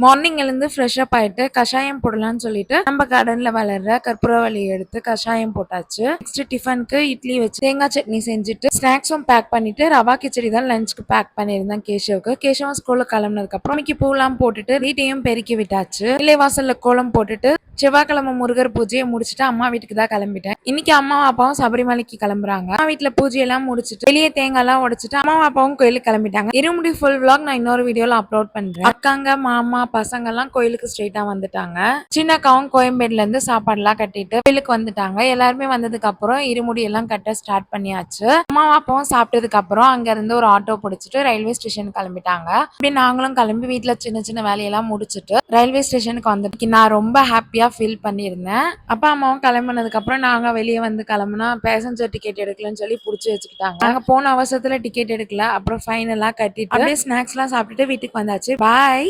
Morning எழுந்து fresh up ஆயிட்டு கஷாயம் போடலாம்னு சொல்லிட்டு நம்ம கார்டன்ல வளர்ற கற்பூரவள்ளி எடுத்து கஷாயம் போட்டாச்சு. நெக்ஸ்ட் டிஃபனுக்கு இட்லி வச்சு தேங்காய் சட்னி செஞ்சுட்டு ஸ்நாக்ஸும் பேக் பண்ணிட்டு ரவா கிச்சடி தான் லஞ்சுக்கு பேக் பண்ணியிருந்தேன் கேஷவுக்கு. கேஷவன் ஸ்கூல்ல கிளம்புனதுக்கு அப்புறம் இன்னைக்கு பூலாம் போட்டுட்டு வீட்டையும் பெருக்கி விட்டாச்சு. வாசல்ல கோலம் போட்டுட்டு செவ்வாய்க்கிழமை முருகர் பூஜையை முடிச்சுட்டு அம்மா வீட்டுக்கு தான் கிளம்பிட்டேன். இன்னைக்கு அம்மாவும் அப்பாவும் சபரிமலைக்கு கிளம்புறாங்க. அம்மா வீட்டுல பூஜையெல்லாம் முடிச்சுட்டு வெளியே தேங்காய் எல்லாம் உடைச்சிட்டு அம்மாவும் அப்பாவும் கோயிலுக்கு கிளம்பிட்டாங்க. இருமுடி ஃபுல் vlog நான் இன்னொரு வீடியோல அப்லோட் பண்றேன். அக்காங்க மாமா பசங்க எல்லாம் கோயிலுக்கு ஸ்ட்ரெயிட்டா வந்துட்டாங்க. சின்னக்காவும் கோயம்பேடுல இருந்து சாப்பாடு எல்லாம் கட்டிட்டு கோயிலுக்கு வந்துட்டாங்க. எல்லாருமே வந்ததுக்கு அப்புறம் இருமுடி எல்லாம் கட்ட ஸ்டார்ட் பண்ணியாச்சு. அம்மாவும் அப்பாவும் சாப்பிட்டதுக்கு அப்புறம் அங்க இருந்து ஒரு ஆட்டோ பிடிச்சிட்டு ரயில்வே ஸ்டேஷன் கிளம்பிட்டாங்க. அப்படி நாங்களும் கிளம்பி வீட்டுல சின்ன சின்ன வேலையெல்லாம் முடிச்சுட்டு ரயில்வே ஸ்டேஷனுக்கு வந்துட்டு நான் ரொம்ப ஹாப்பியா ஃபீல் பண்ணியிருந்தேன். அப்பா அம்மாவும் கிளம்புனதுக்கு அப்புறம் நாங்க வெளியே வந்து கிளம்புனா பேசஞ்சர் டிக்கெட் எடுக்கலன்னு சொல்லி புடிச்சு வச்சுக்கிட்டாங்க. நாங்க போன அவசரத்துல டிக்கெட் எடுக்கல. அப்புறம் ஃபைன் எல்லாம் கட்டிட்டு அப்படியே ஸ்நாக்ஸ் எல்லாம் சாப்பிட்டுட்டு வீட்டுக்கு வந்தாச்சு. பாய்.